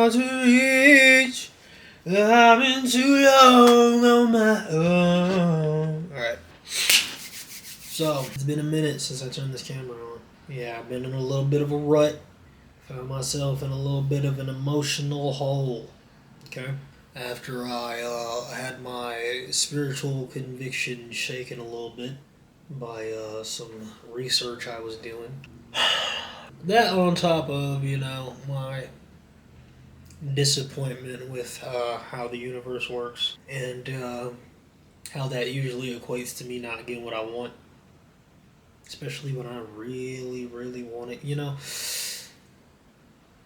hard to reach. I've been too long on my own. Alright. So, it's been a minute since I turned this camera on. Yeah, I've been in a little bit of a rut. Found myself in a little bit of an emotional hole. Okay? After I had my spiritual conviction shaken a little bit by some research I was doing. That on top of, my disappointment with how the universe works and how that usually equates to me not getting what I want, especially when I really, really want it.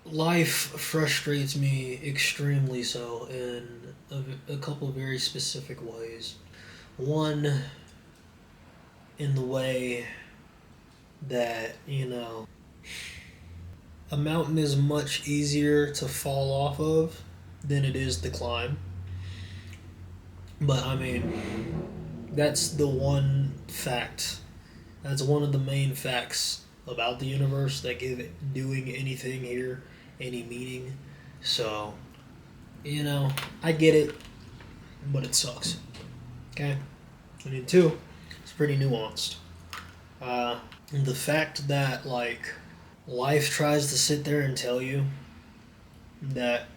Life frustrates me extremely so in a couple of very specific ways. One, in the way that, a mountain is much easier to fall off of than it is to climb. But, that's the one fact. That's one of the main facts about the universe that give it doing anything here any meaning. So, I get it, but it sucks. Okay? And then two, it's pretty nuanced. The fact that, life tries to sit there and tell you that,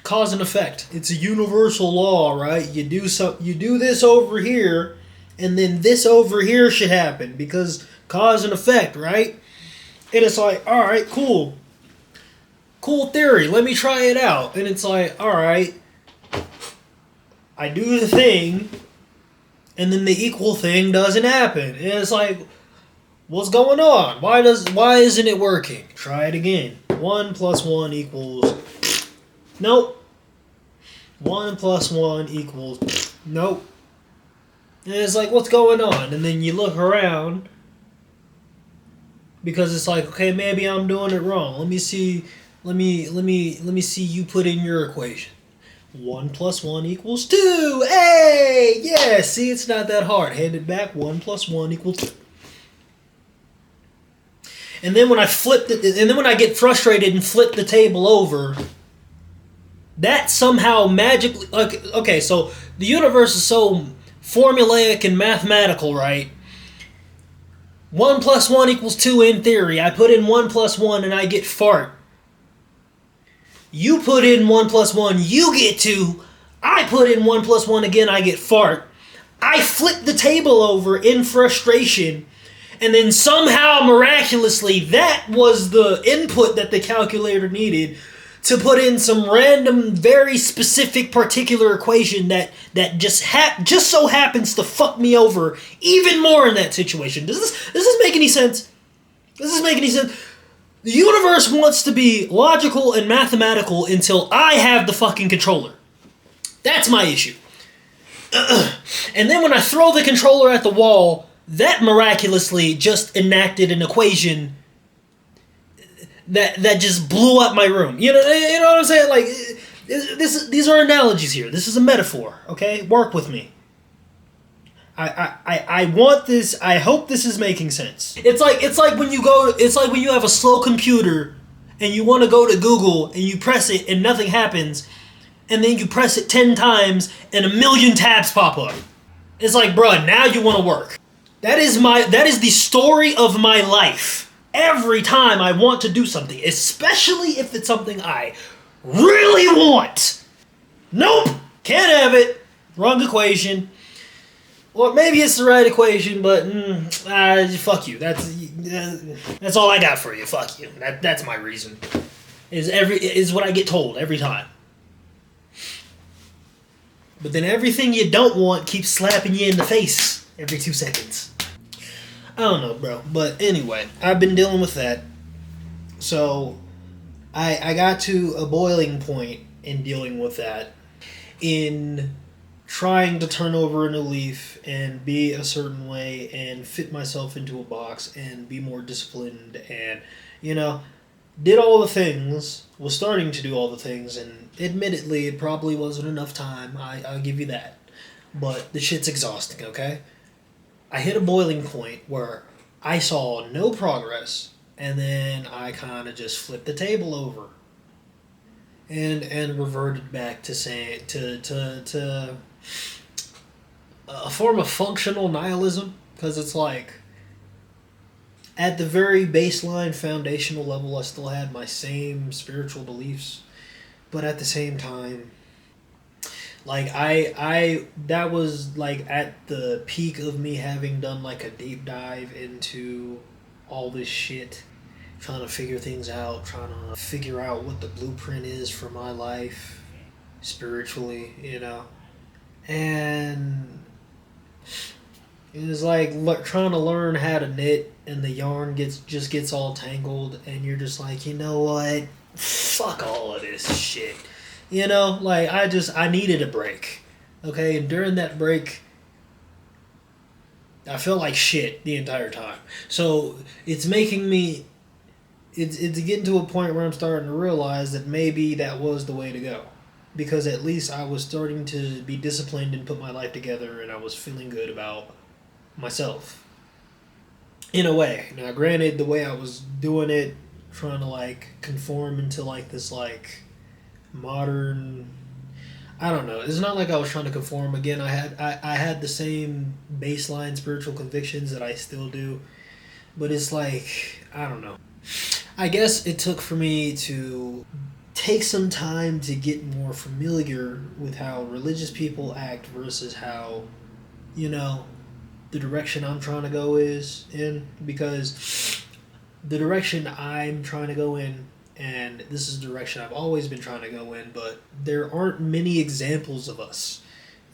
cause and effect. It's a universal law, right? You do this over here, and then this over here should happen because cause and effect, right? And it's like, all right, cool theory. Let me try it out. And it's like, all right, I do the thing, and then the equal thing doesn't happen. And it's like, what's going on? Why isn't it working? Try it again. 1 + 1 equals... Nope. 1 + 1 equals... Nope. And it's like, what's going on? And then you look around, because it's like, okay, maybe I'm doing it wrong. Let me see you put in your equation. 1 + 1 equals 2. Hey! Yeah, see, it's not that hard. Hand it back. 1 + 1 equals 2. And then when I get frustrated and flip the table over, that somehow magically... Okay, so the universe is so formulaic and mathematical, right? 1 + 1 equals 2 in theory. I put in 1 + 1 and I get fart. You put in 1 + 1, you get 2. I put in 1 + 1 again, I get fart. I flip the table over in frustration, and then somehow, miraculously, that was the input that the calculator needed to put in some random, very specific, particular equation that just so happens to fuck me over even more in that situation. Does this make any sense? Does this make any sense? The universe wants to be logical and mathematical until I have the fucking controller. That's my issue. And then when I throw the controller at the wall, that miraculously just enacted an equation that just blew up my room. You know what I'm saying? Like, these are analogies here. This is a metaphor, okay? Work with me. I want this. I hope this is making sense. It's like when you have a slow computer and you want to go to Google and you press it and nothing happens, and then you press it 10 times and a million tabs pop up. It's like, bruh, now you want to work. That is the story of my life. Every time I want to do something, especially if it's something I really want. Nope, can't have it. Wrong equation. Or maybe it's the right equation, but fuck you. That's all I got for you. Fuck you. That's my reason. Is what I get told every time. But then everything you don't want keeps slapping you in the face every 2 seconds. I don't know, bro. But anyway, I've been dealing with that. So I got to a boiling point in dealing with that. In trying to turn over a new leaf and be a certain way and fit myself into a box and be more disciplined and, did all the things, was starting to do all the things, and admittedly it probably wasn't enough time, I'll give you that. But the shit's exhausting, okay? I hit a boiling point where I saw no progress And then I kind of just flipped the table over and reverted back to saying to a form of functional nihilism, because it's like at the very baseline foundational level I still had my same spiritual beliefs, but at the same time, like I that was like at the peak of me having done like a deep dive into all this shit, trying to figure things out, trying to figure out what the blueprint is for my life spiritually, you know. And it was like trying to learn how to knit, and the yarn gets all tangled, and you're just like, you know what? Fuck all of this shit. You know, like I needed a break. Okay, and during that break, I felt like shit the entire time. So it's making me. It's getting to a point where I'm starting to realize that maybe that was the way to go, because at least I was starting to be disciplined and put my life together, and I was feeling good about myself in a way. Now, granted, the way I was doing it, trying to like conform into like this like modern, I don't know, it's not like I was trying to conform. Again, I had the same baseline spiritual convictions that I still do, but it's like, I don't know, I guess it took for me to take some time to get more familiar with how religious people act versus how, you know, the direction I'm trying to go is in, because the direction I'm trying to go in, and this is the direction I've always been trying to go in, but there aren't many examples of us,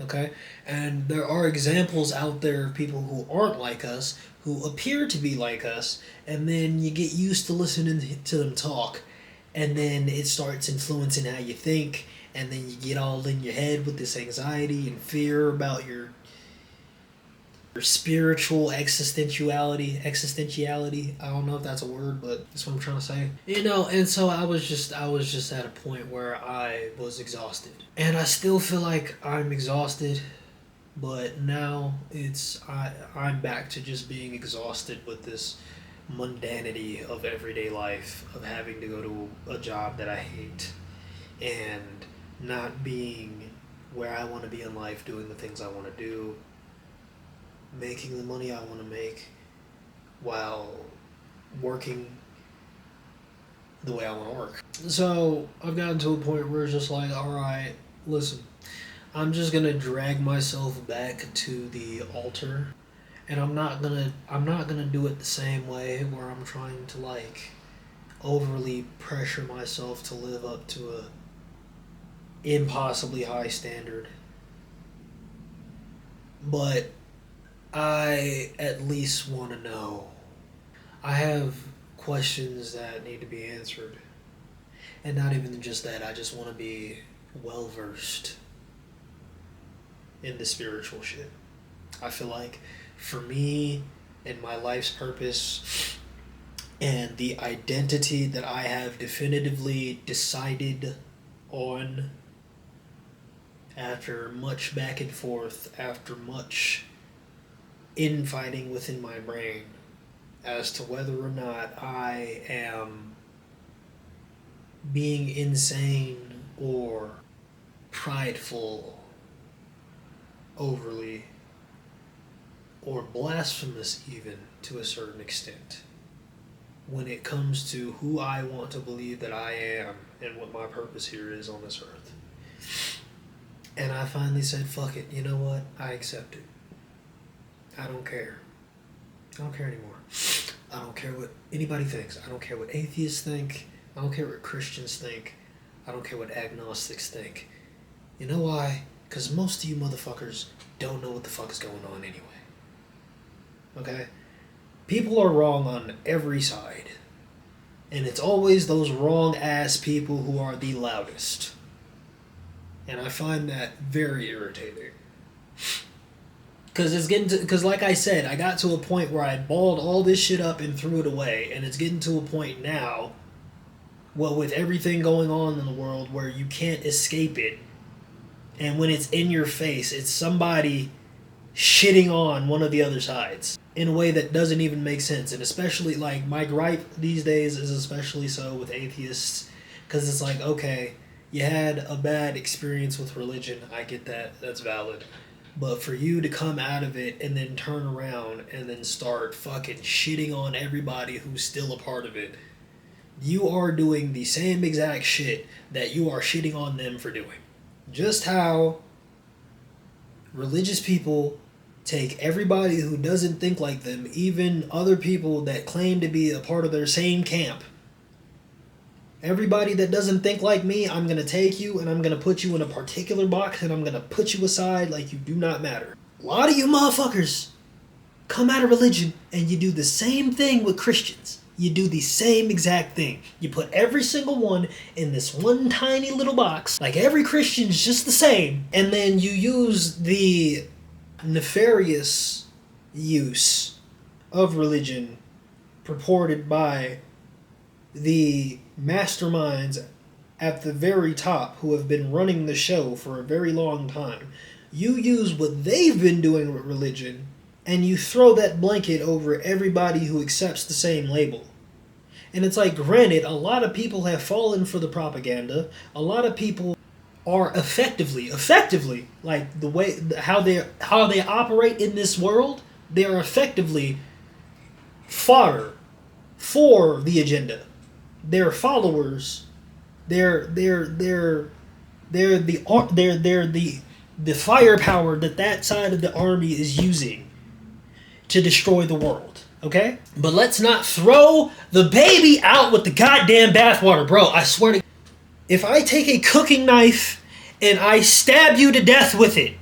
okay? And there are examples out there of people who aren't like us, who appear to be like us, and then you get used to listening to them talk, and then it starts influencing how you think, and then you get all in your head with this anxiety and fear about your spiritual existentiality. I don't know if that's a word, but that's what I'm trying to say, you know. And so I was just at a point where I was exhausted, and I still feel like I'm exhausted, but now I'm back to just being exhausted with this mundanity of everyday life, of having to go to a job that I hate, and not being where I want to be in life, doing the things I want to do, making the money I want to make, while working the way I want to work. So I've gotten to a point where it's just like, alright, listen, I'm just gonna drag myself back to the altar, and I'm not gonna do it the same way where I'm trying to like overly pressure myself to live up to a impossibly high standard. But I at least want to know. I have questions that need to be answered. And not even just that, I just want to be well versed in the spiritual shit. I feel like for me and my life's purpose and the identity that I have definitively decided on, after much back and forth, after much infighting within my brain as to whether or not I am being insane or prideful, overly, or blasphemous even to a certain extent, when it comes to who I want to believe that I am and what my purpose here is on this earth. And I finally said, fuck it, you know what? I accept it. I don't care. I don't care anymore. I don't care what anybody thinks. I don't care what atheists think. I don't care what Christians think. I don't care what agnostics think. You know why? Because most of you motherfuckers don't know what the fuck is going on anyway. Okay? People are wrong on every side. And it's always those wrong ass people who are the loudest. And I find that very irritating. Because like I said, I got to a point where I balled all this shit up and threw it away, and it's getting to a point now, well, with everything going on in the world, where you can't escape it, and when it's in your face, it's somebody shitting on one of the other sides. in a way that doesn't even make sense. And especially, like, my gripe these days is especially so with atheists, because it's like, okay, you had a bad experience with religion. I get that. That's valid. But for you to come out of it and then turn around and then start fucking shitting on everybody who's still a part of it, you are doing the same exact shit that you are shitting on them for doing. Just how religious people take everybody who doesn't think like them, even other people that claim to be a part of their same camp. Everybody that doesn't think like me, I'm going to take you and I'm going to put you in a particular box and I'm going to put you aside like you do not matter. A lot of you motherfuckers come out of religion and you do the same thing with Christians. You do the same exact thing. You put every single one in this one tiny little box, like every Christian's just the same, and then you use the nefarious use of religion purported by the masterminds at the very top who have been running the show for a very long time. You use what they've been doing with religion and you throw that blanket over everybody who accepts the same label. And it's like, granted, a lot of people have fallen for the propaganda. A lot of people are effectively, like the way how they operate in this world, they are effectively fodder for the agenda. Their followers, they're the firepower that side of the army is using to destroy the world. Okay? But let's not throw the baby out with the goddamn bathwater, bro. I swear to... If I take a cooking knife and I stab you to death with it,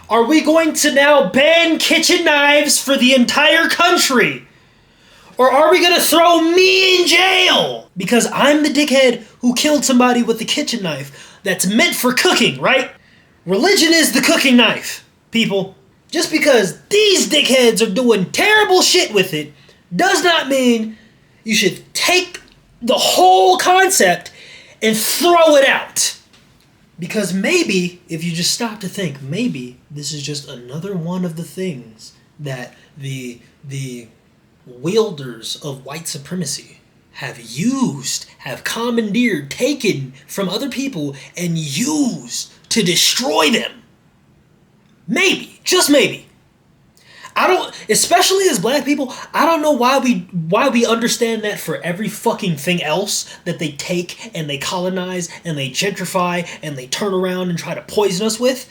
are we going to now ban kitchen knives for the entire country? Or are we going to throw me in jail? Because I'm the dickhead who killed somebody with the kitchen knife that's meant for cooking, right? Religion is the cooking knife, people. Just because these dickheads are doing terrible shit with it does not mean you should take the whole concept and throw it out. Because maybe, if you just stop to think, maybe this is just another one of the things that the wielders of white supremacy have used, have commandeered, taken from other people, and used to destroy them. Maybe, just maybe. Especially as black people, I don't know why we understand that for every fucking thing else that they take and they colonize and they gentrify and they turn around and try to poison us with.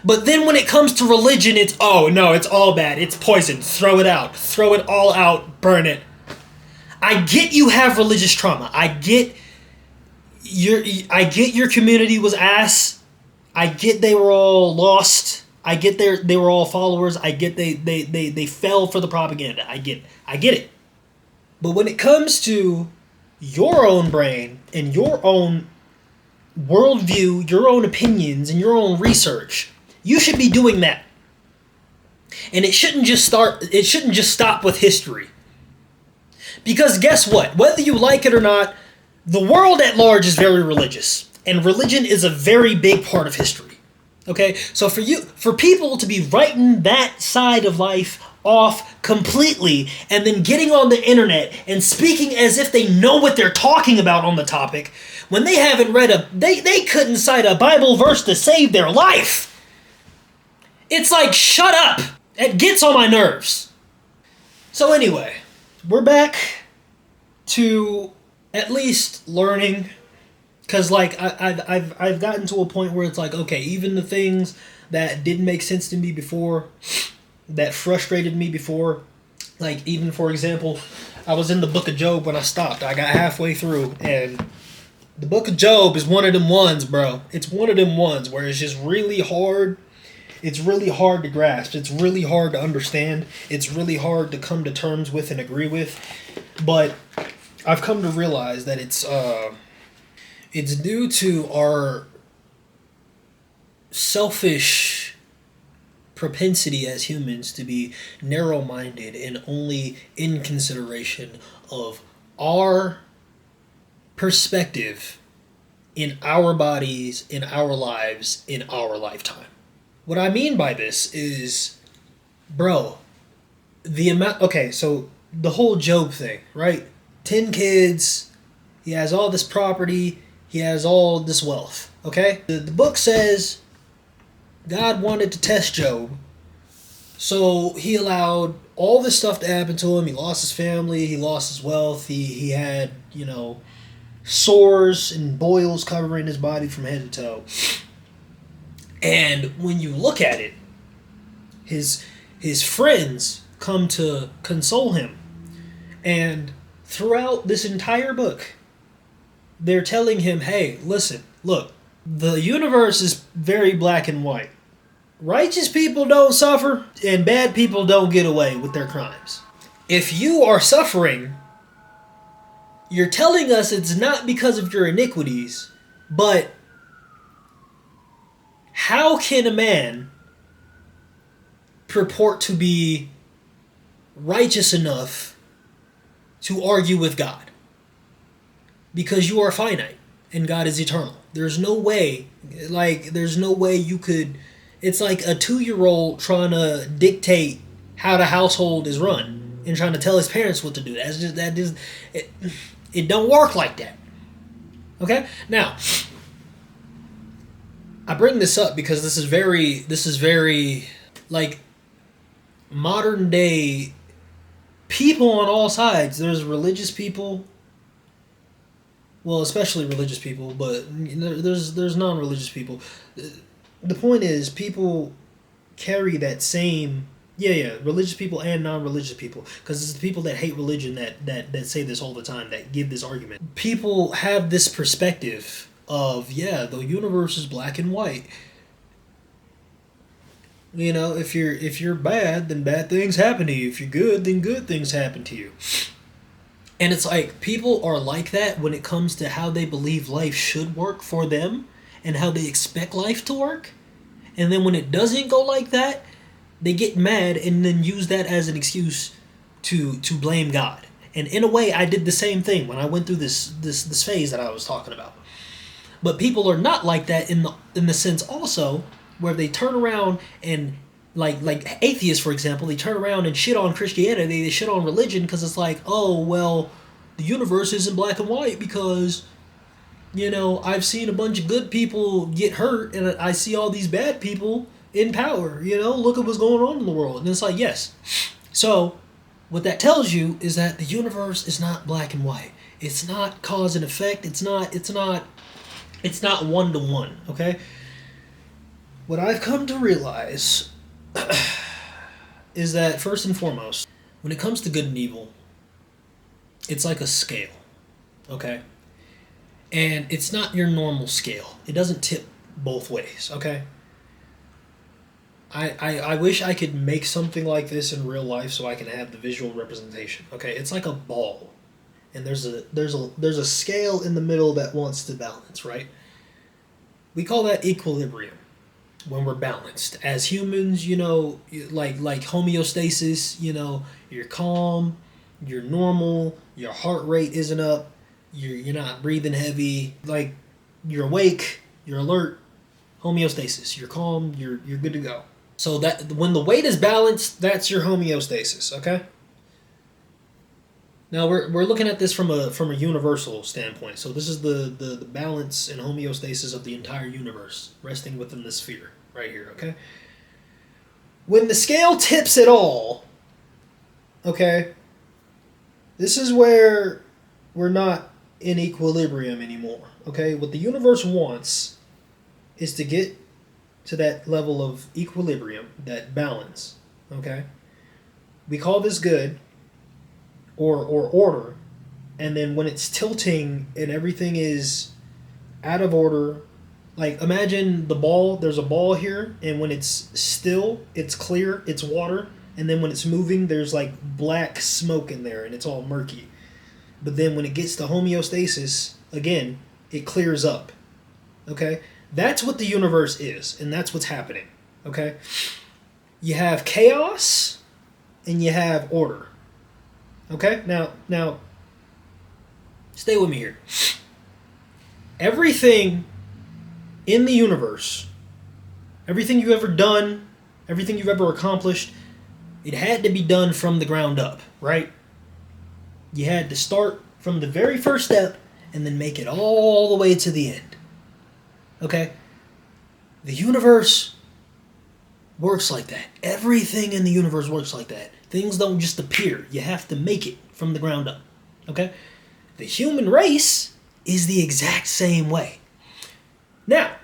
But then when it comes to religion, it's, oh no, it's all bad. It's poison. Throw it out. Throw it all out. Burn it. I get you have religious trauma. I get your community was ass. I get they were all lost. I get they were all followers. I get they fell for the propaganda. I get it. But when it comes to your own brain and your own worldview, your own opinions, and your own research, you should be doing that. And it shouldn't just stop with history. Because guess what? Whether you like it or not, the world at large is very religious. And religion is a very big part of history. Okay, so for people to be writing that side of life off completely and then getting on the internet and speaking as if they know what they're talking about on the topic when they haven't read they couldn't cite a Bible verse to save their life. It's like, shut up. It gets on my nerves. So anyway, we're back to at least learning. Because, like, I've gotten to a point where it's like, okay, even the things that didn't make sense to me before, that frustrated me before, like, even, for example, I was in the Book of Job when I stopped. I got halfway through, and the Book of Job is one of them ones, bro. It's one of them ones where it's just really hard. It's really hard to grasp. It's really hard to understand. It's really hard to come to terms with and agree with. But I've come to realize that it's due to our selfish propensity as humans to be narrow-minded and only in consideration of our perspective in our bodies, in our lives, in our lifetime. What I mean by this is, bro, the amount. Okay, so the whole Job thing, right? 10 kids. He has all this property. He has all this wealth. Okay, the book says God wanted to test Job, so he allowed all this stuff to happen to him. He lost his family. He lost his wealth. He had sores and boils covering his body from head to toe. And when you look at it, his friends come to console him. And throughout this entire book, they're telling him, hey, listen, look, the universe is very black and white. Righteous people don't suffer, and bad people don't get away with their crimes. If you are suffering, you're telling us it's not because of your iniquities, but how can a man purport to be righteous enough to argue with God? Because you are finite and God is eternal. There's no way you could. It's like a 2-year-old trying to dictate how the household is run and trying to tell his parents what to do. It don't work like that. Okay? Now, I bring this up because this is very like modern day people on all sides. There's religious people, well, especially religious people, but there's non-religious people. The point is, people carry that same religious people and non-religious people, because it's the people that hate religion that say this all the time, that give this argument. People have this perspective of, the universe is black and white. If you're bad, then bad things happen to you. If you're good, then good things happen to you. And it's like, people are like that when it comes to how they believe life should work for them and how they expect life to work. And then when it doesn't go like that, they get mad and then use that as an excuse to blame God. And in a way, I did the same thing when I went through this phase that I was talking about. But people are not like that in the sense also where they turn around and like atheists, for example, they turn around and shit on Christianity, they shit on religion because it's like, oh, well, the universe isn't black and white because, I've seen a bunch of good people get hurt and I see all these bad people in power, look at what's going on in the world. And it's like, yes. So what that tells you is that the universe is not black and white. It's not cause and effect. It's not 1-to-1, okay? What I've come to realize is that, first and foremost, when it comes to good and evil, it's like a scale, okay? And it's not your normal scale. It doesn't tip both ways, okay? I wish I could make something like this in real life so I can have the visual representation, okay? It's like a ball, and there's a scale in the middle that wants to balance, right? We call that equilibrium. When we're balanced as humans, like homeostasis, you're calm, you're normal, your heart rate isn't up, you're not breathing heavy, like you're awake, you're alert, homeostasis, you're calm, you're good to go. So that when the weight is balanced, that's your homeostasis, okay? Now we're looking at this from a universal standpoint. So this is the balance and homeostasis of the entire universe resting within the sphere right here, okay? When the scale tips at all, okay, this is where we're not in equilibrium anymore, okay? What the universe wants is to get to that level of equilibrium, that balance, okay? We call this good or order, and then when it's tilting and everything is out of order, like imagine the ball, there's a ball here, and when it's still, it's clear, it's water, and then when it's moving, there's like black smoke in there and it's all murky. But then when it gets to homeostasis, again, it clears up, okay? That's what the universe is, and that's what's happening, okay? You have chaos and you have order. Okay? Now, stay with me here. Everything in the universe, everything you've ever done, everything you've ever accomplished, It had to be done from the ground up, right? You had to start from the very first step and then make it all the way to the end. Okay? The universe works like that. Everything in the universe works like that. Things don't just appear. You have to make it from the ground up. Okay? The human race is the exact same way. Now,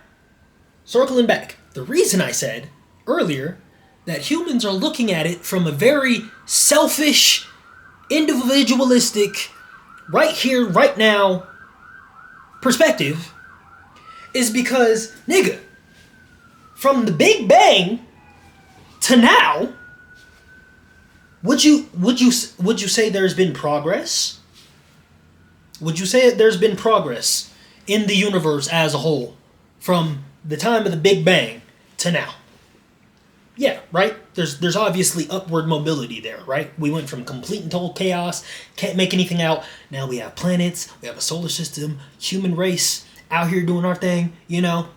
circling back, the reason I said earlier that humans are looking at it from a very selfish, individualistic, right here, right now perspective is because, nigga, from the Big Bang to now, would you say there's been progress? Would you say that there's been progress in the universe as a whole from the time of the Big Bang to now? Yeah, right? There's obviously upward mobility there, right? We went from complete and total chaos, can't make anything out. Now we have planets, we have a solar system, human race, out here doing our thing, you know?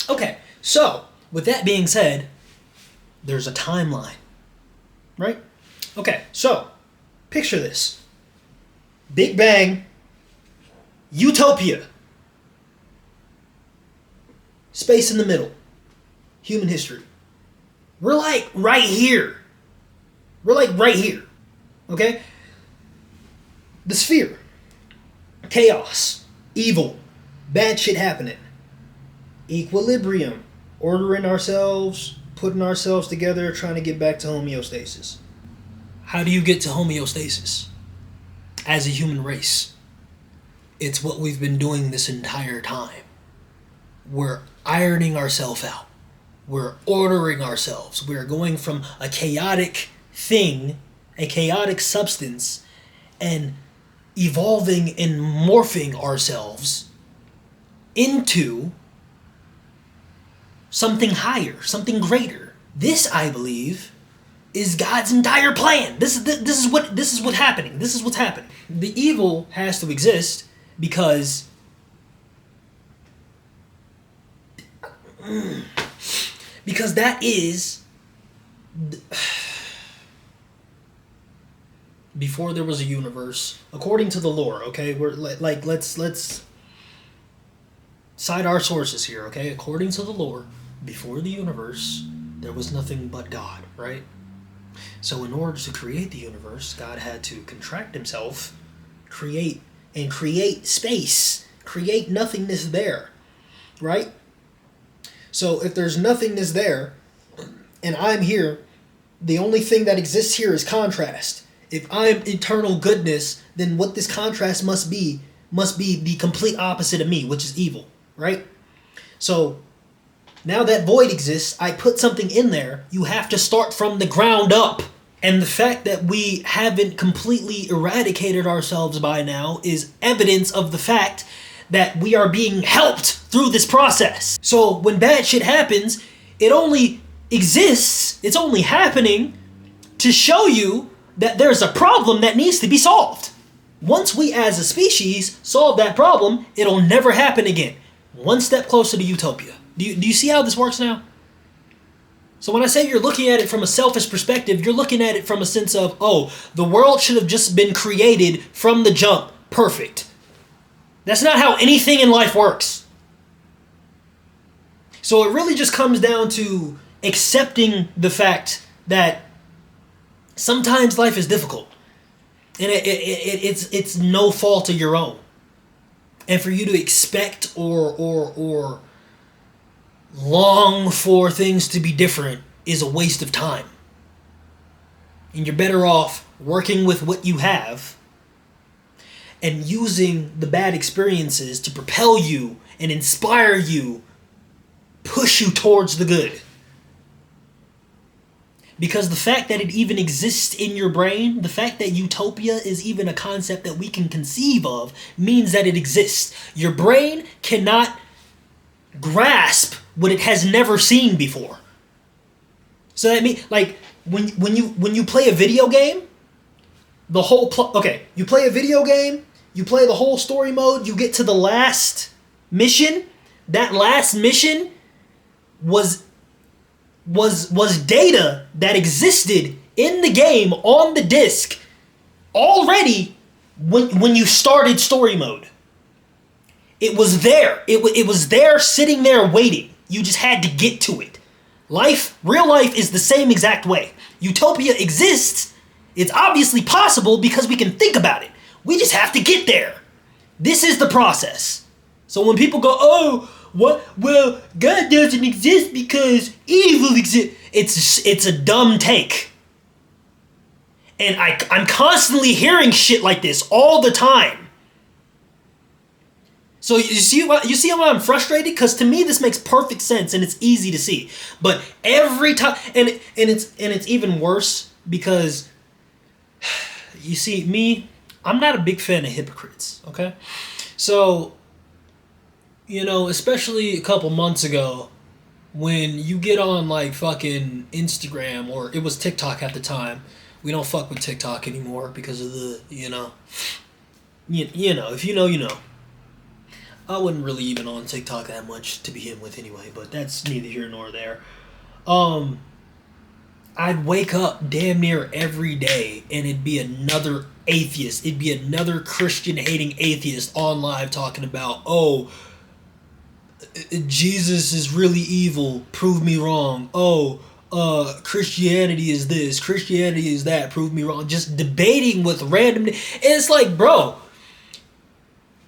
Okay, so, with that being said, there's a timeline, right? Okay, so, picture this. Big Bang, utopia, space in the middle, human history. We're like right here. We're like right here, okay? The sphere, chaos, evil, bad shit happening, equilibrium, ordering ourselves, putting ourselves together, trying to get back to homeostasis. How do you get to homeostasis as a human race? It's what we've been doing this entire time. We're ironing ourselves out. We're ordering ourselves. We're going from a chaotic thing, a chaotic substance, and evolving and morphing ourselves into something higher, something greater. This, I believe, is God's entire plan. This is what's happening. This is what's happening. The evil has to exist because that is before there was a universe, according to the lore. Okay, we're like let's cite our sources here. Okay, according to the lore, before the universe, there was nothing but God. Right. So in order to create the universe, God had to contract himself, create space, create nothingness there. Right. So if there's nothingness there, and I'm here, the only thing that exists here is contrast. If I'm eternal goodness, then what this contrast must be the complete opposite of me, which is evil, right? So now that void exists, I put something in there. You have to start from the ground up. And the fact that we haven't completely eradicated ourselves by now is evidence of the fact that we are being helped through this process. So when bad shit happens, it only exists, it's only happening to show you that there's a problem that needs to be solved. Once we as a species solve that problem, it'll never happen again. One step closer to utopia. Do you see how this works now? So when I say you're looking at it from a selfish perspective, you're looking at it from a sense of, oh, the world should have just been created from the jump. Perfect. That's not how anything in life works. So it really just comes down to accepting the fact that sometimes life is difficult. And it's no fault of your own. And for you to expect or long for things to be different is a waste of time. And you're better off working with what you have and using the bad experiences to propel you and inspire you, push you towards the good. Because the fact that it even exists in your brain, the fact that utopia is even a concept that we can conceive of, means that it exists. Your brain cannot grasp what it has never seen before. So that means, like, when you play a video game, the whole you play a video game, you play the whole story mode, you get to the last mission. That last mission was data that existed in the game on the disc already when you started story mode. It was there. It was there, sitting there waiting. You just had to get to it. Real life is the same exact way. Utopia exists. It's obviously possible because we can think about it. We just have to get there. This is the process. So when people go, oh, what? Well, God doesn't exist because evil exists. It's a dumb take. And I'm constantly hearing shit like this all the time. So you see why I'm frustrated? Because to me this makes perfect sense and it's easy to see. But every time, and it's even worse because you see me, I'm not a big fan of hypocrites. Okay, so especially a couple months ago, when you get on like fucking Instagram, or it was TikTok at the time. We don't fuck with TikTok anymore because of the if you know, you know. I wasn't really even on TikTok that much to begin with anyway, but that's neither here nor there. I'd wake up damn near every day and it'd be another atheist. It'd be another Christian-hating atheist on live talking about, oh, Jesus is really evil, prove me wrong. Oh, Christianity is this, Christianity is that, prove me wrong. Just debating with random... And it's like, bro...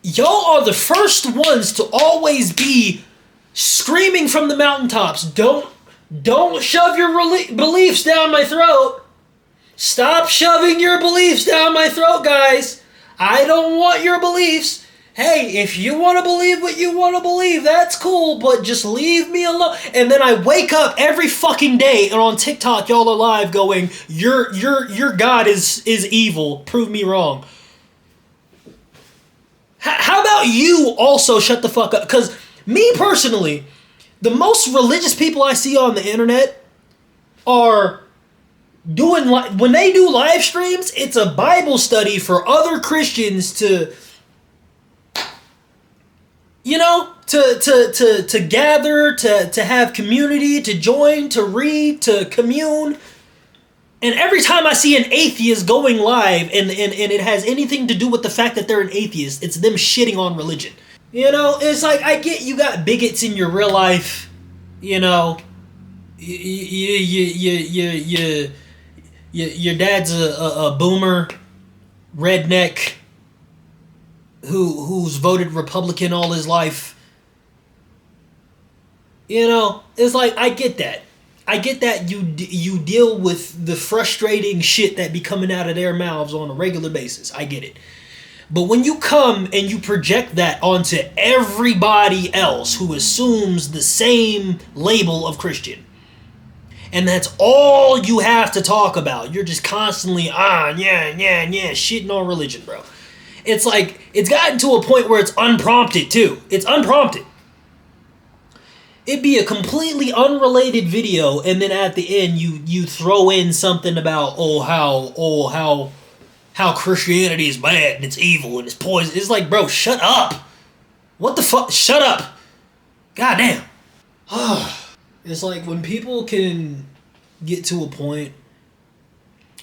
Y'all are the first ones to always be screaming from the mountaintops. Don't shove your beliefs down my throat. Stop shoving your beliefs down my throat, guys. I don't want your beliefs. Hey, if you want to believe what you want to believe, that's cool, but just leave me alone. And then I wake up every fucking day and on TikTok y'all are live going, your God is evil. Prove me wrong. How about you also shut the fuck up? Because me personally, the most religious people I see on the internet are doing, when they do live streams, it's a Bible study for other Christians to gather, to have community, to join, to read, to commune. And every time I see an atheist going live and it has anything to do with the fact that they're an atheist, it's them shitting on religion. It's like, I get you got bigots in your real life, your dad's a boomer, redneck, who's voted Republican all his life. It's like, I get that. I get that you deal with the frustrating shit that be coming out of their mouths on a regular basis. I get it. But when you come and you project that onto everybody else who assumes the same label of Christian, and that's all you have to talk about, you're just constantly, shitting on religion, bro. It's like, it's gotten to a point where it's unprompted, too. It's unprompted. It'd be a completely unrelated video, and then at the end you throw in something about how Christianity is bad and it's evil and it's poison. It's like, bro, shut up. What the fuck? Shut up. Goddamn. It's like when people can get to a point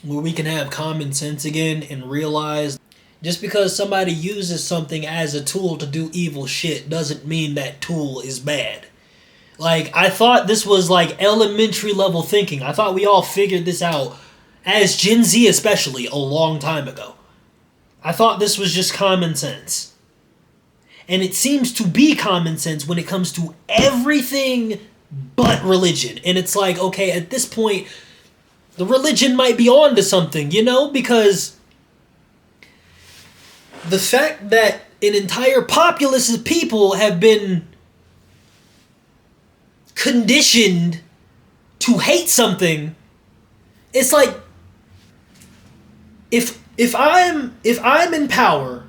where we can have common sense again and realize just because somebody uses something as a tool to do evil shit doesn't mean that tool is bad. Like, I thought this was like elementary level thinking. I thought we all figured this out, as Gen Z especially, a long time ago. I thought this was just common sense. And it seems to be common sense when it comes to everything but religion. And it's like, okay, at this point, the religion might be on to something, because the fact that an entire populace of people have been conditioned to hate something, it's like, if I'm in power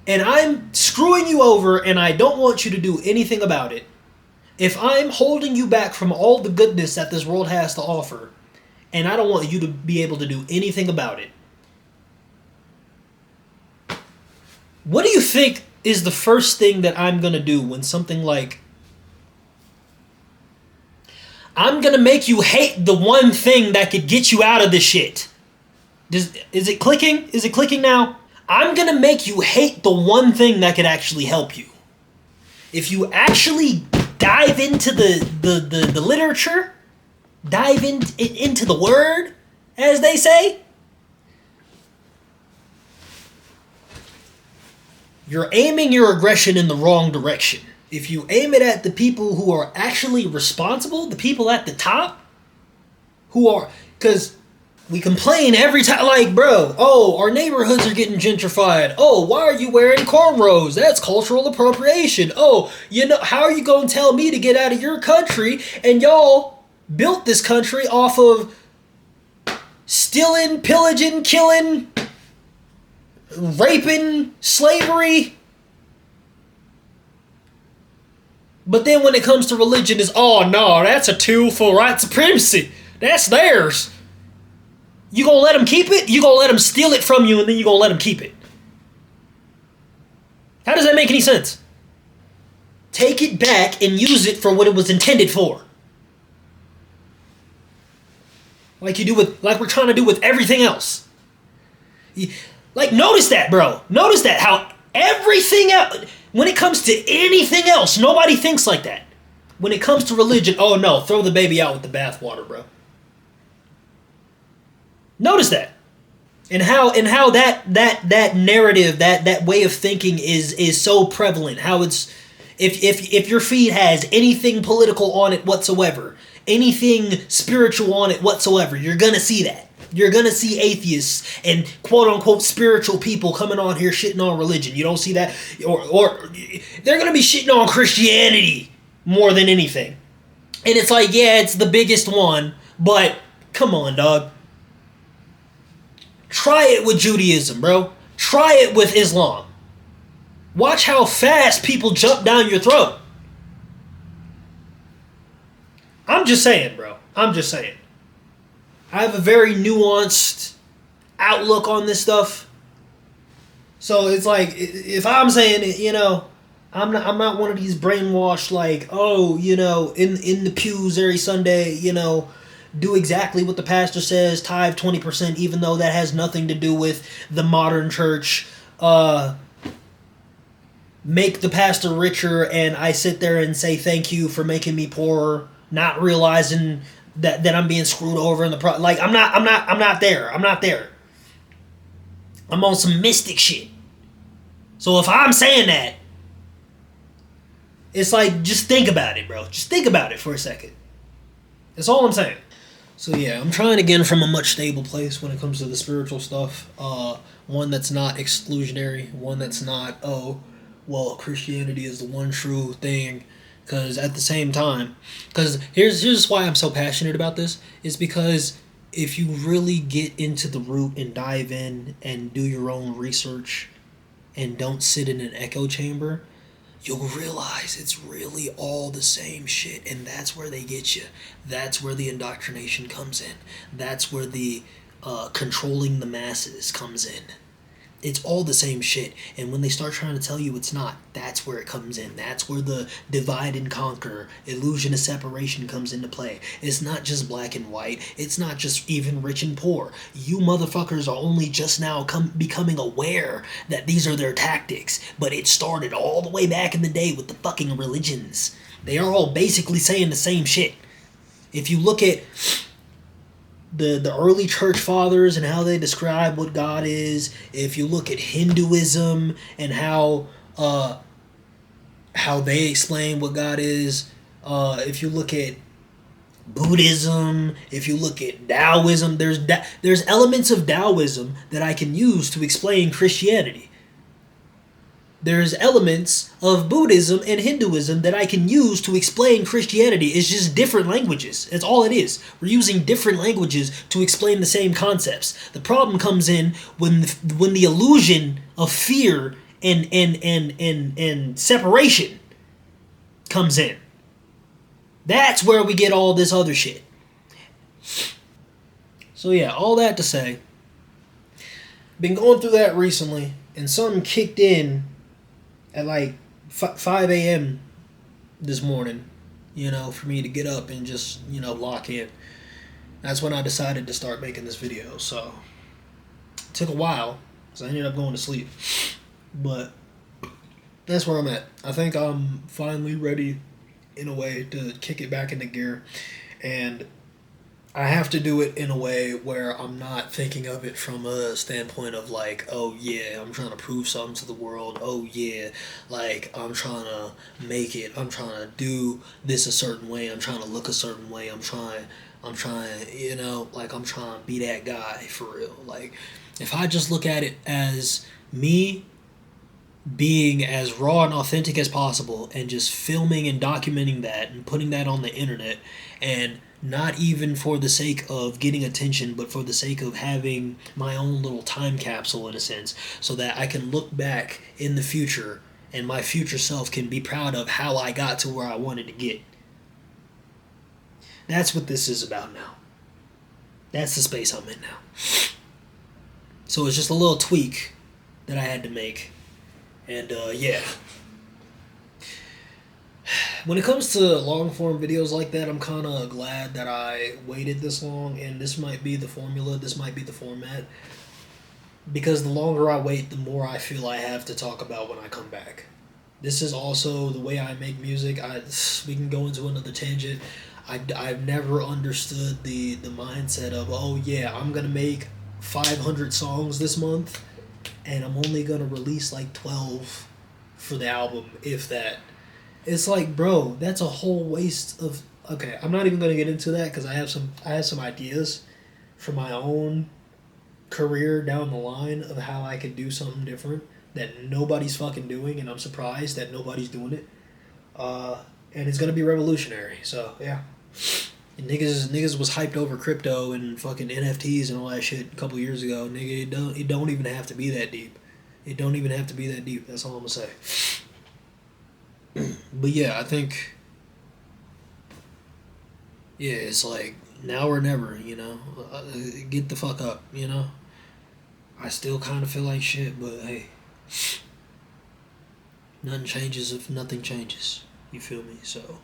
and I'm screwing you over and I don't want you to do anything about it, if I'm holding you back from all the goodness that this world has to offer and I don't want you to be able to do anything about it, what do you think is the first thing that I'm gonna do when something like, I'm gonna make you hate the one thing that could get you out of this shit. Is it clicking? Is it clicking now? I'm gonna make you hate the one thing that could actually help you. If you actually dive into the literature, dive into the word, as they say, you're aiming your aggression in the wrong direction. If you aim it at the people who are actually responsible, the people at the top, who are, because we complain every time, like, bro, oh, our neighborhoods are getting gentrified. Oh, why are you wearing cornrows? That's cultural appropriation. Oh, how are you going to tell me to get out of your country and y'all built this country off of stealing, pillaging, killing, raping, slavery? But then when it comes to religion, is, oh no, that's a tool for white supremacy. That's theirs. You gonna let them keep it? You gonna let them steal it from you and then you gonna let them keep it? How does that make any sense? Take it back and use it for what it was intended for. Like we're trying to do with everything else. Like, notice that, bro. Notice that, how everything else, when it comes to anything else, nobody thinks like that. When it comes to religion, oh no, throw the baby out with the bathwater, bro. Notice that. And how that narrative, that way of thinking is so prevalent. How it's, if your feed has anything political on it whatsoever, anything spiritual on it whatsoever, you're gonna see that. You're gonna see atheists and quote unquote spiritual people coming on here shitting on religion. You don't see that, or they're gonna be shitting on Christianity more than anything. And it's like, yeah, it's the biggest one, but come on, dog. Try it with Judaism, bro. Try it with Islam. Watch how fast people jump down your throat. I'm just saying, bro. I'm just saying. I have a very nuanced outlook on this stuff. So it's like, if I'm saying it, I'm not one of these brainwashed, like, oh, in the pews every Sunday, do exactly what the pastor says, tithe 20%, even though that has nothing to do with the modern church. Make the pastor richer, and I sit there and say thank you for making me poorer, not realizing that I'm being screwed over in the like, I'm not there. I'm not there. I'm on some mystic shit. So if I'm saying that, it's like, just think about it, bro. Just think about it for a second. That's all I'm saying. So yeah, I'm trying again from a much stable place when it comes to the spiritual stuff. One that's not exclusionary. One that's not, oh, well, Christianity is the one true thing. Because at the same time, because here's why I'm so passionate about this, is because if you really get into the root and dive in and do your own research and don't sit in an echo chamber, you'll realize it's really all the same shit, and that's where they get you. That's where the indoctrination comes in. That's where the controlling the masses comes in. It's all the same shit, and when they start trying to tell you it's not, that's where it comes in. That's where the divide and conquer, illusion of separation comes into play. It's not just black and white. It's not just even rich and poor. You motherfuckers are only just now becoming aware that these are their tactics, but it started all the way back in the day with the fucking religions. They are all basically saying the same shit. If you look at the early church fathers and how they describe what God is, if you look at Hinduism and how they explain what God is, if you look at Buddhism, if you look at Taoism, there's elements of Taoism that I can use to explain Christianity. There's elements of Buddhism and Hinduism that I can use to explain Christianity. It's just different languages. That's all it is. We're using different languages to explain the same concepts. The problem comes in when the illusion of fear and separation comes in. That's where we get all this other shit. So yeah, all that to say, been going through that recently, and something kicked in at like 5 a.m. this morning. for me to get up and just, lock in. That's when I decided to start making this video. So, it took a while, because I ended up going to sleep. But, that's where I'm at. I think I'm finally ready, in a way, to kick it back into gear. And I have to do it in a way where I'm not thinking of it from a standpoint of like, oh yeah, I'm trying to prove something to the world. Oh yeah, like I'm trying to make it. I'm trying to do this a certain way. I'm trying to look a certain way. I'm trying, like I'm trying to be that guy for real. Like if I just look at it as me being as raw and authentic as possible and just filming and documenting that and putting that on the internet, and not even for the sake of getting attention, but for the sake of having my own little time capsule in a sense, so that I can look back in the future and my future self can be proud of how I got to where I wanted to get. That's what this is about now. That's the space I'm in now. So it's just a little tweak that I had to make. And yeah. When it comes to long form videos like that, I'm kind of glad that I waited this long, and this might be the formula, this might be the format. Because the longer I wait, the more I feel I have to talk about when I come back. This is also the way I make music. We can go into another tangent. I've never understood the mindset of, oh yeah, I'm going to make 500 songs this month, and I'm only going to release like 12 for the album, if that. It's like, bro, that's a whole waste of... Okay, I'm not even going to get into that because I have some ideas for my own career down the line of how I could do something different that nobody's fucking doing, and I'm surprised that nobody's doing it. And it's going to be revolutionary, so yeah. And niggas was hyped over crypto and fucking NFTs and all that shit a couple years ago. Nigga, it don't even have to be that deep. It don't even have to be that deep. That's all I'm going to say. But yeah, I think, yeah, it's like now or never, get the fuck up, I still kind of feel like shit, but hey, nothing changes if nothing changes. You feel me? So